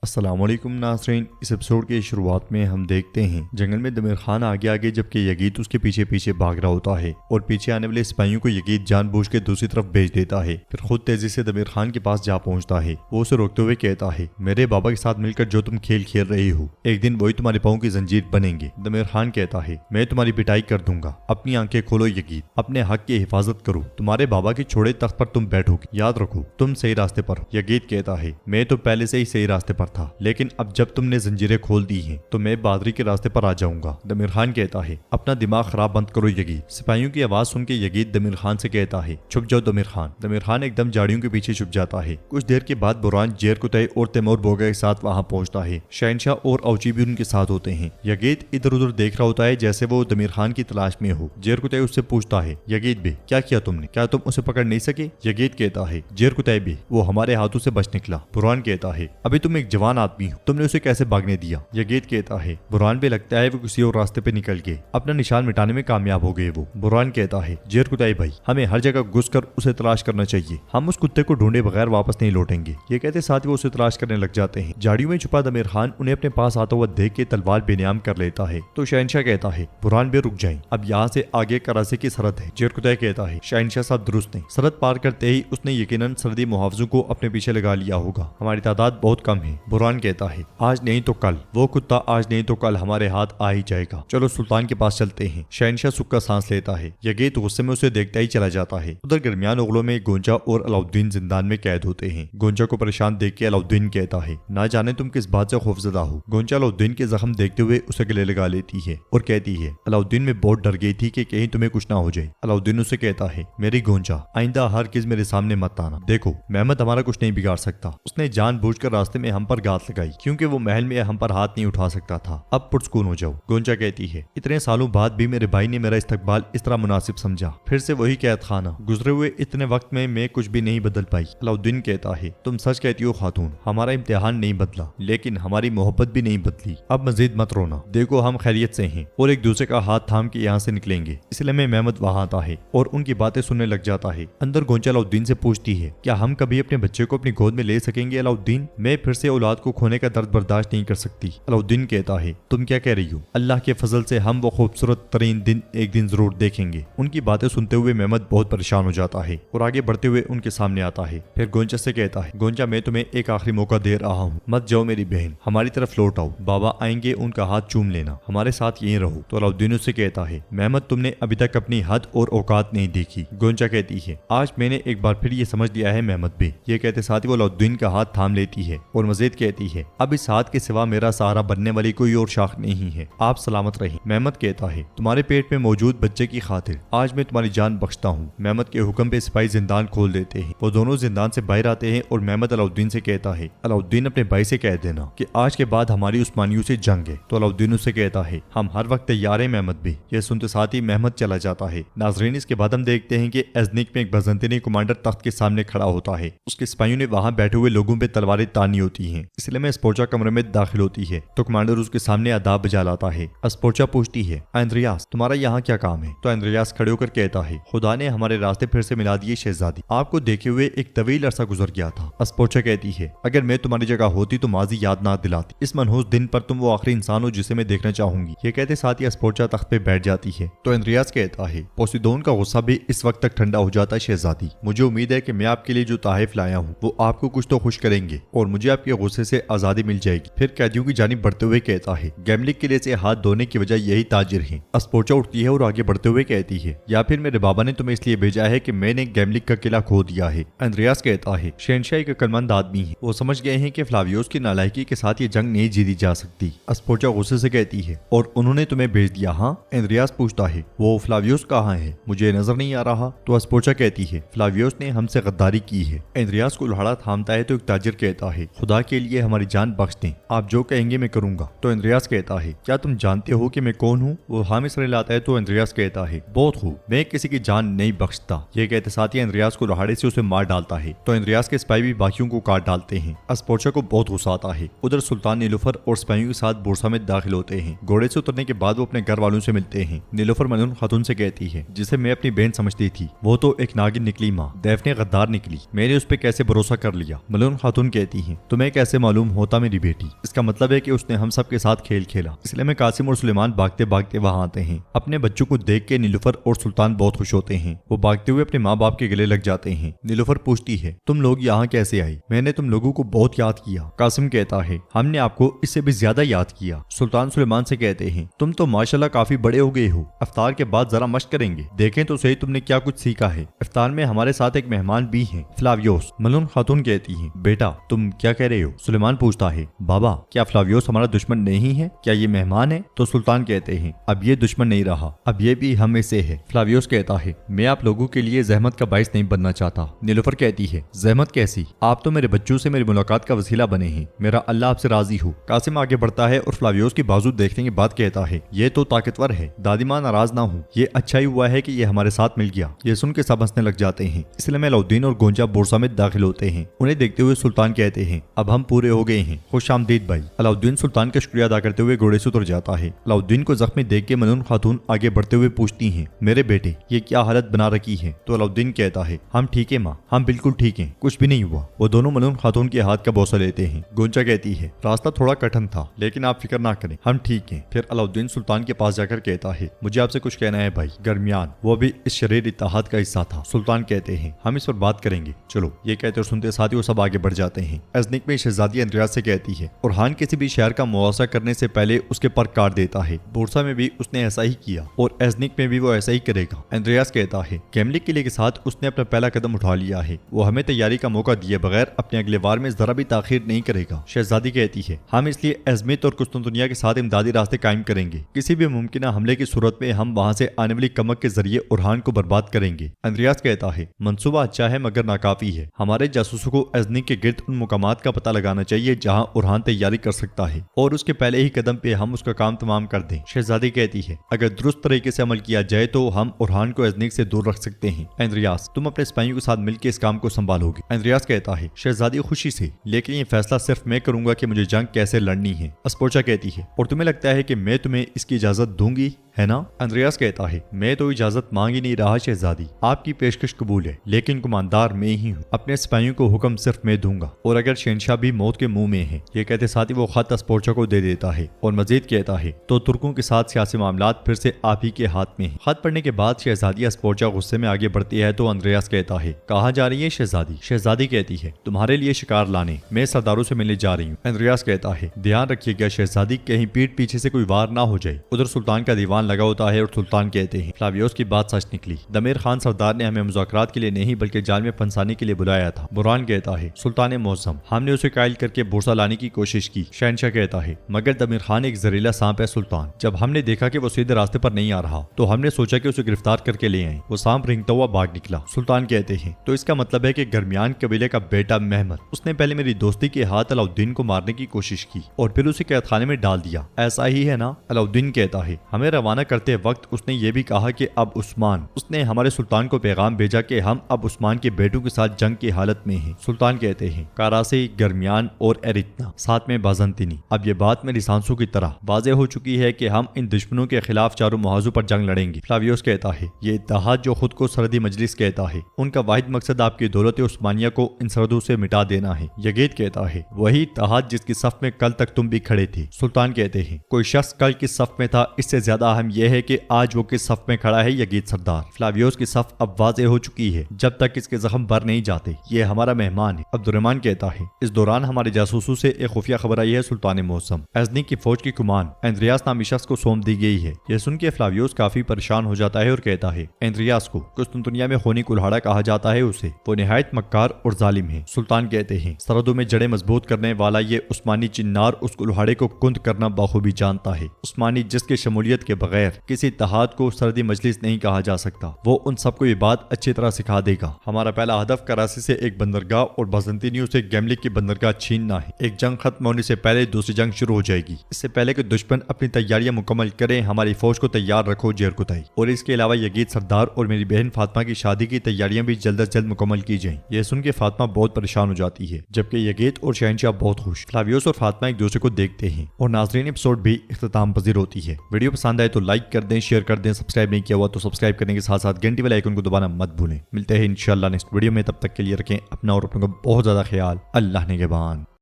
السلام علیکم ناظرین، اس ایپیسوڈ کی شروعات میں ہم دیکھتے ہیں جنگل میں دمیر خان آگے آگے جبکہ یگید اس کے پیچھے پیچھے بھاگ رہا ہوتا ہے اور پیچھے آنے والے سپاہیوں کو یگید جان بوجھ کے دوسری طرف بھیج دیتا ہے۔ پھر خود تیزی سے دمیر خان کے پاس جا پہنچتا ہے۔ وہ اسے روکتے ہوئے کہتا ہے، میرے بابا کے ساتھ مل کر جو تم کھیل کھیل رہی ہو ایک دن وہی تمہارے پاؤں کی زنجیر بنیں گے۔ دمیر خان کہتا ہے، میں تمہاری پٹائی کر دوں گا، اپنی آنکھیں کھولو یگید، اپنے حق کی حفاظت کرو، تمہارے بابا کے چھوڑے تخت پر تم بیٹھو گے، یاد رکھو تم صحیح راستے پر ہو۔ یگید کہتا ہے، میں تو پہلے سے ہی صحیح راستے پر تھا، لیکن اب جب تم نے زنجیریں کھول دی ہیں تو میں بہادری کے راستے پر آ جاؤں گا۔ دمیر خان کہتا ہے، اپنا دماغ خراب بند کرو یگید۔ سپاہیوں کی آواز سن کے یگید دمیر خان سے کہتا ہے، چھپ جاؤ دمیر خان۔ دمیر خان ایک دم جھاڑیوں کے پیچھے چھپ جاتا ہے۔ کچھ دیر کے بعد بران جیرکتائی اور تیمور بوگا کے ساتھ وہاں پہنچتا ہے۔ شہنشاہ اور اوچی بھی ان کے ساتھ ہوتے ہیں۔ یگید ادھر ادھر دیکھ رہا ہوتا ہے جیسے وہ دمیر خان کی تلاش میں ہو۔ جیرکتائی اس سے پوچھتا ہے، یگید بے کیا کیا تم نے؟ کیا تم اسے پکڑ نہیں سکے؟ یگید کہتا ہے، جیرکتائی بے وہ ہمارے ہاتھوں سے بچ نکلا۔ بران کہتا ہے، ابھی تم ایک جوان آدمی ہو، تم نے اسے کیسے بھاگنے دیا؟ یگید کہتا ہے، بران بھی لگتا ہے وہ کسی اور راستے پہ نکل گئے، اپنا نشان مٹانے میں کامیاب ہو گئے وہ۔ بران کہتا ہے، جیرکتائی بھائی ہمیں ہر جگہ گھس کر اسے تلاش کرنا چاہیے، ہم اس کتے کو ڈھونڈے بغیر واپس نہیں لوٹیں گے۔ یہ کہتے ساتھ وہ اسے تلاش کرنے لگ جاتے ہیں۔ جھاڑیوں میں چھپا دمیر خان انہیں اپنے پاس آتا ہوا دیکھ کے تلوار بے نیام کر لیتا ہے تو شہنشاہ کہتا ہے، بران بے رک جائیں، اب یہاں سے آگے کراسے کی سرحد ہے۔ جیرکتائی کہتا ہے، شہنشاہ صاحب درست ہیں، سرحد پار کرتے ہی اس نے یقیناً سرحدی محافظوں کو اپنے پیچھے لگا لیا ہوگا، ہماری تعداد بہت کم ہے۔ بران کہتا ہے، آج نہیں تو کل وہ کتا آج نہیں تو کل ہمارے ہاتھ آ ہی جائے گا، چلو سلطان کے پاس چلتے ہیں۔ شہنشاہ سکا سانس لیتا ہے۔ یگید غصے میں اسے دیکھتا ہی چلا جاتا ہے۔ ادھر درمیان اغلوں میں گونجا اور علاؤالدین زندان میں قید ہوتے ہیں۔ گونجا کو پریشان دیکھ کے علاؤالدین کہتا ہے، نہ جانے تم کس بات سے خوفزدہ ہو۔ گونجا علاؤالدین کے زخم دیکھتے ہوئے اسے گلے لگا لیتی ہے اور کہتی ہے، علاؤالدین میں بہت ڈر گئی تھی کہ کہیں تمہیں کچھ نہ ہو جائے۔ علاؤالدین اسے کہتا ہے، میری گونجا آئندہ ہرگز میرے سامنے مت آنا، دیکھو محمد ہمارا کچھ نہیں بگاڑ سکتا، اس نے جان بوجھ کر راستے میں ہم پر گھات لگائی کیونکہ وہ محل میں ہم پر ہاتھ نہیں اٹھا سکتا تھا، اب پرسکون ہو جاؤ۔ گونجا کہتی ہے، اتنے سالوں بعد بھی میرے بھائی نے میرا استقبال اس طرح مناسب سمجھا، پھر سے وہی قید خانہ، گزرے ہوئے اتنے وقت میں کچھ بھی نہیں بدل پائی۔ علاؤالدین کہتا ہے، تم سچ کہتی ہو خاتون، ہمارا امتحان نہیں بدلا لیکن ہماری محبت بھی نہیں بدلی، اب مزید مت رونا، دیکھو ہم خیریت سے ہیں اور ایک دوسرے کا ہاتھ تھام کے یہاں سے نکلیں گے۔ اس لیے میں محمد وہاں آتا ہے اور ان کی باتیں سننے لگ جاتا ہے۔ اندر گونجا علاؤالدین سے پوچھتی ہے، کیا ہم کبھی اپنے بچے کو اپنی گود میں لے سکیں گے علاؤالدین؟ میں پھر سے اولاد کو کھونے کا درد برداشت نہیں کر سکتی۔ علاؤالدین کہتا ہے، تم کیا کہہ رہی ہو؟ اللہ کے فضل سے ہم وہ خوبصورت ترین دن ایک دن ضرور دیکھیں گے۔ ان کی باتیں سنتے ہوئے محمد بہت پریشان ہو جاتا ہے اور آگے بڑھتے ہوئے ان کے سامنے آتا ہے۔ پھر گونجا سے کہتا ہے، گونجا میں تمہیں ایک آخری موقع دے رہا ہوں، مت جاؤ میری بہن، ہماری طرف لوٹ آؤ، بابا آئیں گے ان کا ہاتھ چوم لینا، ہمارے ساتھ یہیں رہو۔ تو علاؤالدین سے کہتا ہے، محمد تم نے ابھی تک اپنی حد اور اوقات نہیں دیکھی۔ گونجا کہتی ہے، آج میں نے ایک بار پھر یہ سمجھ لیا ہے محمد بے۔ یہ کہتے ساتھ وہ علاؤالدین کا ہاتھ تھام لیتی ہے اور مزید کہتی ہے، اب اس ہاتھ کے سوا میرا سہارا بننے والی کوئی اور شاخ نہیں ہے، آپ سلامت رہیں۔ محمد کہتا ہے، تمہارے پیٹ میں موجود بچے کی خاطر آج میں تمہاری جان بخشتا ہوں۔ محمد کے حکم پہ سپاہی زندان کھول دیتے ہیں۔ وہ دونوں زندان سے باہر آتے ہیں اور محمد علاؤالدین سے کہتا ہے، علاؤالدین اپنے بھائی سے کہہ دینا کہ آج کے بعد ہماری عثمانیوں سے جنگ ہے۔ تو علاؤالدین اسے کہتا ہے، ہم ہر وقت تیار ہیں محمد بھی۔ یہ سنتے ساتھ ہی محمد چلا جاتا ہے۔ ناظرین اس کے بعد ہم دیکھتے ہیں کہ ایزنک میں ایک بازنطینی کمانڈر تخت کے سامنے کھڑا ہوتا ہے۔ اس کے سپاہیوں نے وہاں بیٹھے ہوئے لوگوں پہ تلواریں تانی ہوتی ہیں، اس لیے میں اسپورچا کمرے میں داخل ہوتی ہے تو کمانڈر اس کے سامنے آداب بجا لاتا ہے۔ اسپورچا پوچھتی ہے، اندریاس تمہارا یہاں کیا کام ہے؟ تو اندریاس کھڑے ہو کر کہتا ہے، خدا نے ہمارے راستے پھر سے ملا دیے شہزادی، آپ کو دیکھے ہوئے ایک طویل عرصہ گزر گیا تھا۔ اسپورچا کہتی ہے، اگر میں تمہاری جگہ ہوتی تو ماضی یاد نہ دلاتی، اس منحوس دن پر تم وہ آخری انسان ہو جسے میں دیکھنا چاہوں گی۔ یہ کہتے ساتھ ہی اسپورچا تخت پہ بیٹھ جاتی ہے تو اندریاس کہتا ہے، پوسیدون کا غصہ بھی اس وقت تک ٹھنڈا ہو جاتا ہے شہزادی، مجھے امید ہے کہ میں آپ کے لیے جو تحائف لایا ہوں وہ آپ کو کچھ تو خوش کریں گے اور مجھے آپ کے غصے سے آزادی مل جائے گی۔ پھر قیدیوں کی جانب بڑھتے ہوئے کہتا ہے، گیملک قلعے سے ہاتھ دھونے کی وجہ یہی تاجر ہیں۔ اسپورچا اٹھتی ہے اور آگے بڑھتے ہوئے کہتی ہے، یا پھر میرے بابا نے تمہیں اس لیے بھیجا ہے کہ میں نے گیملک کا قلعہ کھو دیا ہے۔ اندریاس کہتا ہے، شہنشاہ ایک عقلمند آدمی ہے، وہ سمجھ گئے ہیں کہ فلاویوس کی نالائکی کے ساتھ یہ جنگ نہیں جیتی جا سکتی۔ اسپورچا غصے سے کہتی ہے، اور انہوں نے تمہیں بھیج دیا؟ ہاں۔ اندریاس پوچھتا ہے، وہ فلاویوس کہاں ہے؟ مجھے نظر نہیں آ رہا۔ تو اسپورچا کہتی ہے، فلاویوس نے ہم سے غداری کی ہے۔ اندریاس کو لہڑا تھامتا ہے تو ایک تاجر کہتا ہے، خدا کے لیے ہماری جان بخش دیں، آپ جو کہیں گے میں کروں گا۔ تو اندریاس کہتا ہے، کیا تم جانتے ہو کہ میں کون ہوں؟ وہ ہاں سر لاتا ہے تو اندریاس کہتا ہے، بہت خوب، میں کسی کی جان نہیں بخشتا۔ یہ کہتے ساتھ ہی اندریاس کو لہاڑے سے اسے مار ڈالتا ہے تو اندریاس کے سپاہی بھی باقیوں کو کاٹ ڈالتے ہیں۔ اسپورچا کو بہت غصہ آتا ہے۔ ادھر سلطان نیلوفر اور سپاہیوں کے ساتھ بورسا میں داخل ہوتے ہیں۔ گھوڑے سے اترنے کے بعد وہ اپنے گھر والوں سے ملتے ہیں۔ نیلوفر ملون خاتون سے کہتی ہے، جسے میں اپنی بہن سمجھتی تھی وہ تو ایک ناگن نکلی ماں، دیف نے غدار نکلی، میں نے اس پہ کیسے بھروسہ کر لیا؟ ملون خاتون کہتی ہیں، تمہیں کیسے کیسے معلوم ہوتا میری بیٹی؟ اس کا مطلب ہے کہ اس نے ہم سب کے ساتھ کھیل کھیلا، اس لیے میں قاسم اور سلیمان بھاگتے بھاگتے وہاں آتے ہیں۔ اپنے بچوں کو دیکھ کے نیلوفر اور سلطان بہت خوش ہوتے ہیں، وہ بھاگتے ہوئے اپنے ماں باپ کے گلے لگ جاتے ہیں۔ نیلوفر پوچھتی ہے تم لوگ یہاں کیسے آئے؟ میں نے تم لوگوں کو بہت یاد کیا۔ قاسم کہتا ہے ہم نے آپ کو اس سے بھی زیادہ یاد کیا۔ سلطان سلیمان سے کہتے ہیں تم تو ماشاءاللہ کافی بڑے ہو گئے ہو، افطار کے بعد ذرا مشق کریں گے، دیکھیں تو صحیح تم نے کیا کچھ سیکھا ہے۔ افطار میں ہمارے ساتھ ایک مہمان بھی ہیں، فلاویوس۔ ملون خاتون کہتی ہیں بیٹا تم کیا کہہ رہے ہو؟ سلیمان پوچھتا ہے بابا کیا فلاویوس ہمارا دشمن نہیں ہے؟ کیا یہ مہمان ہے؟ تو سلطان کہتے ہیں اب یہ دشمن نہیں رہا، اب یہ بھی ہم میں سے ہے۔ فلاویوس کہتا ہے میں آپ لوگوں کے لیے زحمت کا باعث نہیں بننا چاہتا۔ نیلوفر کہتی ہے زحمت کیسی؟ آپ تو میرے بچوں سے میری ملاقات کا وسیلہ بنے ہیں، میرا اللہ آپ سے راضی ہو۔ قاسم آگے بڑھتا ہے اور فلاویوس کی بازو دیکھنے کے بعد کہتا ہے یہ تو طاقتور ہے، دادی ماں ناراض نہ ہوں، یہ اچھا ہی ہوا ہے کہ یہ ہمارے ساتھ مل گیا۔ یہ سن کے سب ہنسنے لگ جاتے ہیں۔ اس لیے علاؤدین اور گونجا بورسا میں داخل ہوتے ہیں۔ انہیں دیکھتے ہوئے سلطان کہتے ہیں اب ہم پورے ہو گئے ہیں، خوش آمدید بھائی۔ علاؤدین سلطان کا شکریہ ادا کرتے ہوئے گھوڑے سے اتر جاتا ہے۔ علاؤدین کو زخمی دیکھ کے ملون خاتون آگے بڑھتے ہوئے پوچھتی ہیں میرے بیٹے یہ کیا حالت بنا رکھی ہے؟ تو علاؤدین کہتا ہے ہم ٹھیک ہیں ماں، ہم بالکل ٹھیک ہیں، کچھ بھی نہیں ہوا۔ وہ دونوں ملون خاتون کے ہاتھ کا بوسہ لیتے ہیں۔ گونجا کہتی ہے راستہ تھوڑا کٹھن تھا لیکن آپ فکر نہ کریں، ہم ٹھیک ہیں۔ پھر علاؤدین سلطان کے پاس جا کر کہتا ہے مجھے آپ سے کچھ کہنا ہے بھائی۔ درمیان وہ بھی اس شریر اتحاد کا حصہ تھا۔ سلطان کہتے ہیں ہم اس پر بات کریں گے، چلو۔ یہ کہتے اور سنتے ساتھ ہی وہ سب آگے بڑھ جاتے ہیں۔ ازنک میں شہزادی اندریاس سے کہتی ہے اورہان کسی بھی شہر کا موازنہ کرنے سے پہلے اس کے پر کاٹ دیتا ہے، بورسا میں بھی اس نے ایسا ہی کیا اور ازنک میں بھی وہ ایسا ہی کرے گا۔ اندریاس کہتا ہے گیملک قلعے کے ساتھ اس نے اپنا پہلا قدم اٹھا لیا ہے، وہ ہمیں تیاری کا موقع دیے بغیر اپنے اگلے وار میں ذرا بھی تاخیر نہیں کرے گا۔ شہزادی کہتی ہے ہم اس لیے ازمت اور قسطنطنیہ کے ساتھ امدادی راستے قائم کریں گے، کسی بھی ممکنہ حملے کی صورت میں ہم وہاں سے آنے والی کمک کے ذریعے اورہان کو برباد کریں گے۔ اندریاس کہتا ہے منصوبہ اچھا ہے مگر ناکافی ہے، ہمارے جاسوسوں کو ازنک کے گرد ان مقامات کا پتہ لگانا چاہیے جہاں اورہان تیاری کر سکتا ہے اور اس کے پہلے ہی قدم پہ ہم اس کا کام تمام کر دیں۔ شہزادی کہتی ہے اگر درست طریقے سے عمل کیا جائے تو ہم اورہان کو ازنک سے دور رکھ سکتے ہیں۔ اندریاس تم اپنے سپاہیوں کے ساتھ مل کے اس کام کو سنبھالو گے۔ اندریاس کہتا ہے شہزادی خوشی سے، لیکن یہ فیصلہ صرف میں کروں گا کہ مجھے جنگ کیسے لڑنی ہے۔ اسپورچا کہتی ہے اور تمہیں لگتا ہے کہ میں تمہیں اس کی اجازت دوں گی ہے نا؟ اندریاس کہتا ہے میں تو اجازت مانگ ہی نہیں رہا شہزادی، آپ کی پیشکش قبول ہے لیکن کماندار میں ہی ہوں، اپنے سپاہیوں کو حکم صرف میں دوں گا اور اگر شہنشاہ بھی موت کے منہ میں ہے۔ یہ کہتے ساتھ ہی وہ خط اسپورچا کو دے دیتا ہے اور مزید کہتا ہے تو ترکوں کے ساتھ سیاسی معاملات پھر سے آپ ہی کے ہاتھ میں ہیں۔ خط پڑھنے کے بعد شہزادی اسپورچا غصے میں آگے بڑھتی ہے تو اندریاس کہتا ہے کہاں جا رہی ہے شہزادی؟ شہزادی کہتی ہے تمہارے لیے شکار لانے، میں سرداروں سے ملنے جا رہی ہوں۔ اندریاس کہتا ہے دھیان رکھیے گا شہزادی، کہیں پیٹ پیچھے سے کوئی وار نہ ہو جائے۔ ادھر سلطان کا دیوان لگا ہوتا ہے اور سلطان کہتے ہیں فلاویوس کی بات سچ نکلی، دمیر خان سردار نے ہمیں مذاکرات کے لیے نہیں بلکہ جال میں پھنسانے کے لیے بلایا تھا۔ بران کہتا ہے سلطان معظم ہم نے اسے قائل کر کے بورسا لانے کی کوشش کی۔ شہنشاہ کہتا ہے مگر دمیر خان ایک زہریلا سانپ ہے سلطان، جب ہم نے دیکھا کہ وہ سیدھے راستے پر نہیں آ رہا تو ہم نے سوچا کہ اسے گرفتار کر کے لے آئیں، وہ سانپ رینگتا ہوا بھاگ نکلا۔ سلطان کہتے ہیں تو اس کا مطلب ہے کہ گرمیان قبیلے کا بیٹا محمد، اس نے پہلے میری دوستی کے ہاتھ علاؤدین کو مارنے کی کوشش کی اور پھر اسے قید خانے میں ڈال دیا، ایسا ہی ہے نا؟ علاؤدین کہتا ہے ہمیں روانہ کرتے وقت اس نے یہ بھی کہا کہ اب عثمان، اس نے ہمارے سلطان کو پیغام بھیجا کہ ہم اب عثمان کے بیٹوں کے ساتھ جنگ کی حالت میں ہیں۔ سلطان کہتے ہیں کاراسی، گرمیان اور ایرتنا، ساتھ میں بازنطینی، اب یہ بات میری سانسوں کی طرح واضح ہو چکی ہے کہ ہم ان دشمنوں کے خلاف چاروں محاذوں پر جنگ لڑیں گے۔ فلاویوس کہتا ہے یہ اتحاد جو خود کو سرحدی مجلس کہتا ہے، ان کا واحد مقصد آپ کی دولت عثمانیہ کو ان سرحدوں سے مٹا دینا ہے۔ یگید کہتا ہے وہی اتحاد جس کی صف میں کل تک تم بھی کھڑے تھے۔ سلطان کہتے ہیں کوئی شخص کل کس صف میں تھا اس سے زیادہ اہم یہ ہے کہ آج وہ کس صف میں کھڑا ہے۔ یگید سردار، فلاویوس کی صف اب واضح ہو چکی ہے، جب تک اس کے زخم بھر نہیں جاتے یہ ہمارا مہمان ہے۔ عبدالرحمن کہتا ہے اس دوران ہمارے جاسوسوں سے ایک خفیہ خبر آئی ہے سلطان معظم، ازنک کی فوج کی کمان اندریاس نامی شخص کو سونپ دی گئی ہے۔ یہ سن کے فلاویوس کافی پریشان ہو جاتا ہے اور کہتا ہے اندریاس کو قسطنطنیہ میں خونی کلہاڑا کہا جاتا ہے اسے، وہ نہایت مکار اور ظالم ہے۔ سلطان کہتے ہیں سرحدوں میں جڑیں مضبوط کرنے والا یہ عثمانی چنار اس کلہاڑے کو کند کرنا بخوبی جانتا ہے۔ عثمانی جس کے شمولیت کے بغیر کسی اتحاد کو سرحدی مجلس نہیں کہا جا سکتا، وہ ان سب کو یہ بات اچھی طرح سکھا دے گا۔ ہمارا پہلا ہدف کراسی سے ایک بندرگاہ اور بازنطینیوں سے گیملک کی بندرگاہ چھیننا ہے۔ ایک جنگ ختم ہونے سے پہلے دوسری جنگ شروع ہو جائے گی، اس سے پہلے کہ دشمن اپنی تیاریاں مکمل کریں ہماری فوج کو تیار رکھو جیرکتائی، اور اس کے علاوہ یگید سردار اور میری بہن فاطمہ کی شادی کی تیاریاں بھی جلد از جلد مکمل کی جائیں۔ یہ سن کے فاطمہ بہت پریشان ہو جاتی ہے جبکہ یگید اور شہنشاہ بہت خوش۔ فلاویوس اور فاطمہ ایک دوسرے کو دیکھتے ہیں اور ناظرین ایپیسوڈ بھی اختتام پذیر ہوتی ہے۔ ویڈیو پسند آئے تو لائک کر دیں، شیئر کر دیں، سبسکرائب نہیں کیا ہوا تو سبسکرائب کرنے کے ساتھ ساتھ گھنٹی والے آئیکن کو دبانا مت بھولیں۔ ملتے ہیں انشاءاللہ نیکسٹ ویڈیو میں، تب تک کے لیے رکھیں اپنا اور اپنوں کا بہت زیادہ خیال۔ اللہ نگہبان۔